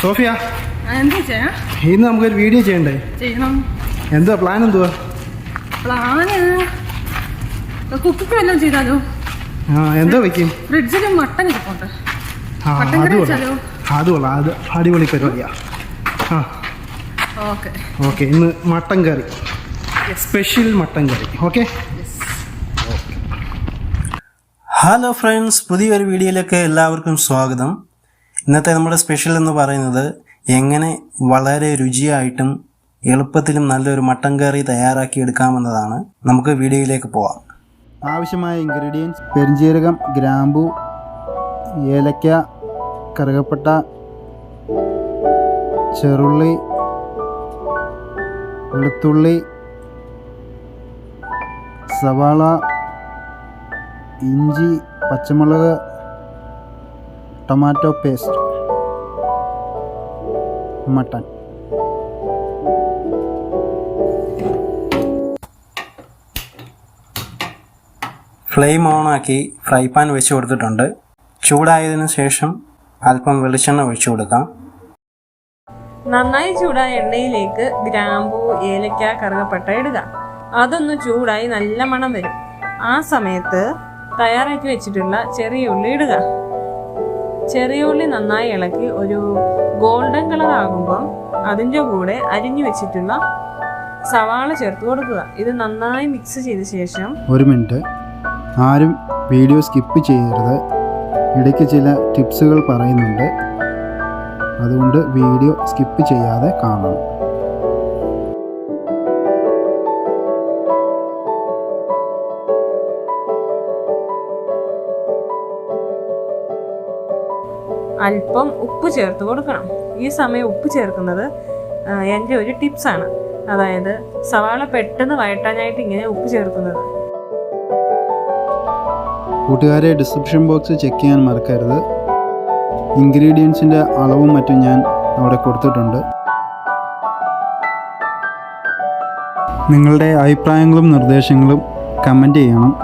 Sophia, ഇന്ന് നമുക്കൊരു video ചെയ്യണ്ടേ? എന്തുവാ പ്ലാൻ? എന്തുവാ പ്ലാന്? കുക്കിംഗ് വല്ലതും ചെയ്താലോ? എന്തോ വെക്കും? ഫ്രിഡ്ജിൽ മട്ടൻ ഇരിപ്പുണ്ട്. അത് കൊള്ളാം, അത് അടിപൊളി പരിപാടിയാ. ഓക്കെ, ഇന്ന് മട്ടൻ കറി, സ്പെഷ്യൽ മട്ടൻ കറി. ഓക്കെ. ഹലോ ഫ്രണ്ട്സ്, പുതിയൊരു വീഡിയോയിലേക്ക് എല്ലാവർക്കും സ്വാഗതം. ഇന്നത്തെ നമ്മുടെ സ്പെഷ്യൽ എന്ന് പറയുന്നത് എങ്ങനെ വളരെ രുചിയായിട്ടും എളുപ്പത്തിലും നല്ലൊരു മട്ടൻ കറി തയ്യാറാക്കി എടുക്കാമെന്നതാണ്. നമുക്ക് വീഡിയോയിലേക്ക് പോവാം. ആവശ്യമായ ഇൻഗ്രീഡിയൻസ്: പെരിഞ്ജീരകം, ഗ്രാമ്പു, ഏലക്ക, കറുകപ്പട്ട, ചെറുള്ളി, വെളുത്തുള്ളി, സവാള, ഇഞ്ചി, പച്ചമുളക്, ടൊമാറ്റോ പേസ്റ്റ്, മട്ടൻ. ഫ്ലെയിം ഓണാക്കി ഫ്രൈ പാൻ വെച്ച് കൊടുത്തിട്ടുണ്ട്. ചൂടായതിനു ശേഷം അല്പം വെളിച്ചെണ്ണ ഒഴിച്ചു കൊടുക്കാം. നന്നായി ചൂടായ എണ്ണയിലേക്ക് ഗ്രാമ്പൂ, ഏലക്ക, കറുകപ്പട്ട ഇടുക. അതൊന്ന് ചൂടായി നല്ല മണം വരും. ആ സമയത്ത് തയ്യാറാക്കി വെച്ചിട്ടുള്ള ചെറിയ ഉള്ളി ഇടുക. ചെറിയ ഉള്ളി നന്നായി ഇളക്കി ഒരു ഗോൾഡൻ കളർ ആകുമ്പം അതിൻ്റെ കൂടെ അരിഞ്ഞു വെച്ചിട്ടുള്ള സവാള ചേർത്ത് കൊടുക്കുക. ഇത് നന്നായി മിക്സ് ചെയ്ത ശേഷം ഒരു മിനിറ്റ്, ആരും വീഡിയോ സ്കിപ്പ് ചെയ്യരുത്. ഇടയ്ക്ക് ചില ടിപ്സുകൾ പറയുന്നുണ്ട്, അതുകൊണ്ട് വീഡിയോ സ്കിപ്പ് ചെയ്യാതെ കാണണം. അല്പം ഉപ്പ് ചേർത്ത് കൊടുക്കണം. ഈ സമയം ഉപ്പ് ചേർക്കുന്നത് എൻ്റെ ഒരു ടിപ്സാണ്. അതായത് സവാള പെട്ടെന്ന് വഴറ്റാനായിട്ട് ഇങ്ങനെ ഉപ്പ് ചേർക്കുന്നത്. കൂട്ടുകാരെ, ഡിസ്ക്രിപ്ഷൻ ബോക്സ് ചെക്ക് ചെയ്യാൻ മറക്കരുത്. ഇൻഗ്രീഡിയൻസിൻ്റെ അളവും മറ്റും ഞാൻ അവിടെ കൊടുത്തിട്ടുണ്ട്. നിങ്ങളുടെ അഭിപ്രായങ്ങളും നിർദ്ദേശങ്ങളും കമൻറ്റ് ചെയ്യണം.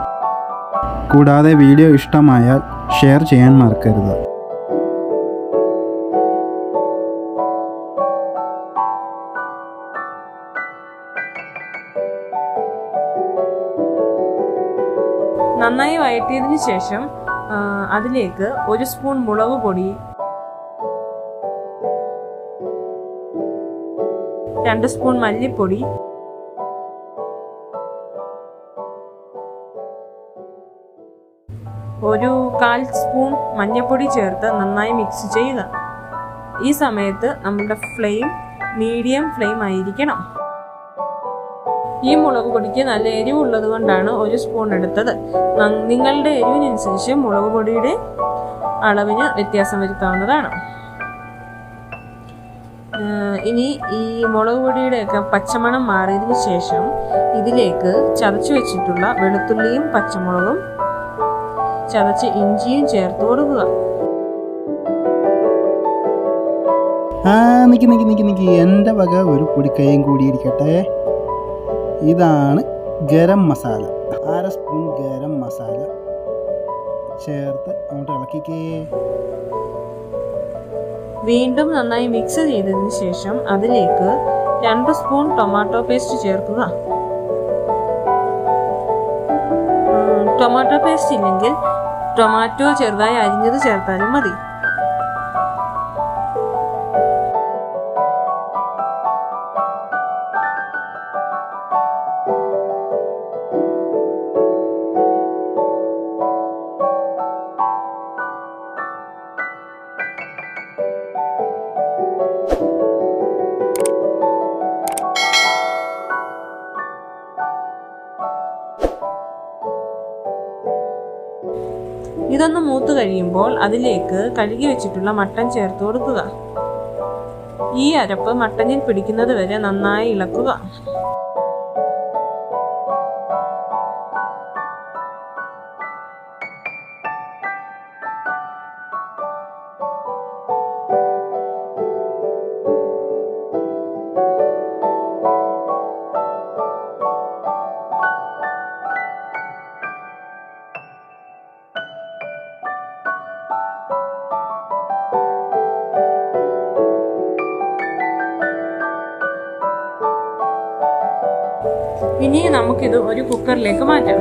കൂടാതെ വീഡിയോ ഇഷ്ടമായാൽ ഷെയർ ചെയ്യാൻ മറക്കരുത്. നന്നായി വഴറ്റിയതിന് ശേഷം അതിലേക്ക് 1 സ്പൂൺ മുളക് പൊടി, 2 സ്പൂൺ മല്ലിപ്പൊടി, 1/4 സ്പൂൺ മഞ്ഞൾപ്പൊടി ചേർത്ത് നന്നായി മിക്സ് ചെയ്യുക. ഈ സമയത്ത് നമ്മുടെ ഫ്ലെയിം മീഡിയം ഫ്ലെയിം ആയിരിക്കണം. ഈ മുളക് പൊടിക്ക് നല്ല എരിവുള്ളത് കൊണ്ടാണ് 1 സ്പൂൺ എടുത്തത്. നിങ്ങളുടെ എരിവിനനുസരിച്ച് മുളക് പൊടിയുടെ അളവിന് വ്യത്യാസം വരുത്താവുന്നതാണ്. ഇനി ഈ മുളക് പൊടിയുടെയൊക്കെ പച്ചമണം മാറിയതിനു ശേഷം ഇതിലേക്ക് ചതച്ചു വെച്ചിട്ടുള്ള വെളുത്തുള്ളിയും പച്ചമുളകും ചതച്ച് ഇഞ്ചിയും ചേർത്ത് കൊടുക്കുക. നിക്ക് എൻ്റെ വക ഒരു പൊടിക്കൈയും കൂടിയിരിക്കട്ടെ. ഇതാണ് ഗരം മസാല. 1/2 സ്പൂൺ ഗരം മസാല ചേർത്ത് അങ്ങോട്ട് ഇളക്കിക്കേ. വീണ്ടും നന്നായി മിക്സ് ചെയ്തതിന് ശേഷം അതിലേക്ക് 2 സ്പൂൺ ടൊമാറ്റോ പേസ്റ്റ് ചേർക്കുക. ടൊമാറ്റോ പേസ്റ്റ് ഇല്ലെങ്കിൽ ടൊമാറ്റോ ചെറുതായി അരിഞ്ഞത് ചേർത്താലും മതി. ഇതൊന്ന് മൂത്ത് കഴിയുമ്പോൾ അതിലേക്ക് കഴുകി വെച്ചിട്ടുള്ള മട്ടൻ ചേർത്ത് കൊടുക്കുക. ഈ അരപ്പ് മട്ടനിൽ പിടിക്കുന്നത് വരെ നന്നായി ഇളക്കുക. ഇനി നമുക്കിത് ഒരു കുക്കറിലേക്ക് മാറ്റാം.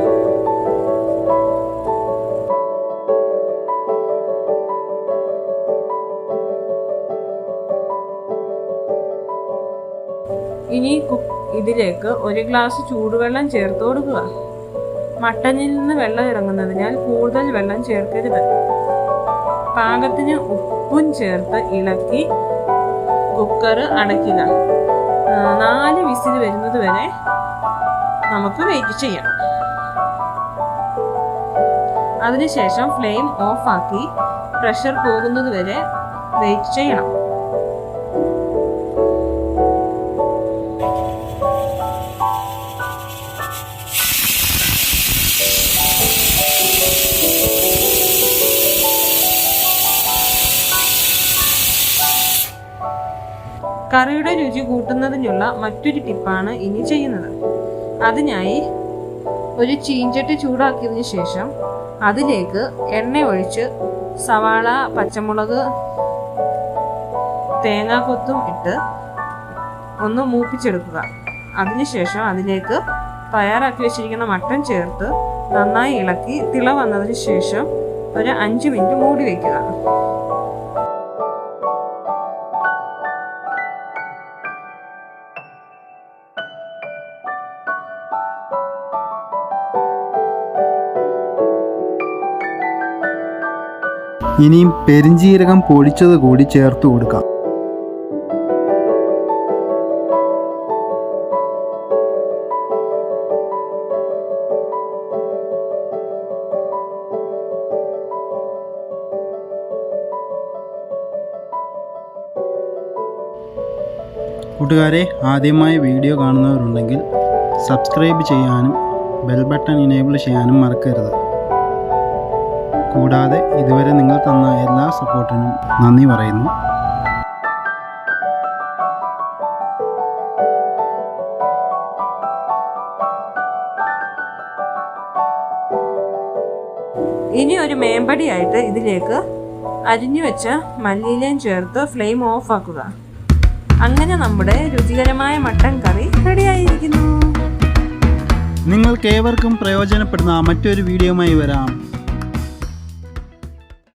ഇനി ഇതിലേക്ക് 1 ഗ്ലാസ് ചൂടുവെള്ളം ചേർത്ത് കൊടുക്കുക. മട്ടനിൽ നിന്ന് വെള്ളം ഇറങ്ങുന്നതിനാൽ കൂടുതൽ വെള്ളം ചേർക്കരുത്. പാകത്തിന് ഉപ്പും ചേർത്ത് ഇളക്കി കുക്കർ അടയ്ക്കുക. 4 വിസിൽ വരുന്നത് വരെ നമുക്ക് വെയിറ്റ് ചെയ്യാം. അതിനുശേഷം ഫ്ലെയിം ഓഫാക്കി പ്രഷർ പോകുന്നത് വരെ വെയിറ്റ് ചെയ്യണം. കറിയുടെ രുചി കൂട്ടുന്നതിനുള്ള മറ്റൊരു ടിപ്പാണ് ഇനി ചെയ്യുന്നത്. അതിനായി ഒരു ചീഞ്ചട്ടി ചൂടാക്കിയതിന് ശേഷം അതിലേക്ക് എണ്ണ ഒഴിച്ച് സവാള, പച്ചമുളക്, തേങ്ങാക്കൊത്തും ഇട്ട് ഒന്ന് മൂപ്പിച്ചെടുക്കുക. അതിനുശേഷം അതിലേക്ക് തയ്യാറാക്കി വെച്ചിരിക്കുന്ന മട്ടൻ ചേർത്ത് നന്നായി ഇളക്കി തിള വന്നതിന് ശേഷം ഒരു 5 മിനിറ്റ് മൂടി വയ്ക്കുക. ഇനിയും പെരിഞ്ജീരകം പൊടിച്ചത് കൂടി ചേർത്ത് കൊടുക്കാം. കൂട്ടുകാരെ, ആദ്യമായി വീഡിയോ കാണുന്നവരുണ്ടെങ്കിൽ സബ്സ്ക്രൈബ് ചെയ്യാനും ബെൽ ബട്ടൺ ഇനേബിൾ ചെയ്യാനും മറക്കരുത്. കൂടാതെ ഇതുവരെ നിങ്ങൾ തന്ന എല്ലാ സപ്പോർട്ടിനും നന്ദി പറയുന്നു. ഇനി ഒരു മേമ്പടിയായിട്ട് ഇതിലേക്ക് അരിഞ്ഞു വെച്ച മല്ലിയിലയും ചേർത്ത് ഫ്ലെയിം ഓഫ് ആക്കുക. അങ്ങനെ നമ്മുടെ രുചികരമായ മട്ടൻ കറി റെഡിയായിരിക്കുന്നു. നിങ്ങൾക്കേവർക്കും പ്രയോജനപ്പെടുന്ന മറ്റൊരു വീഡിയോയുമായി വരാം.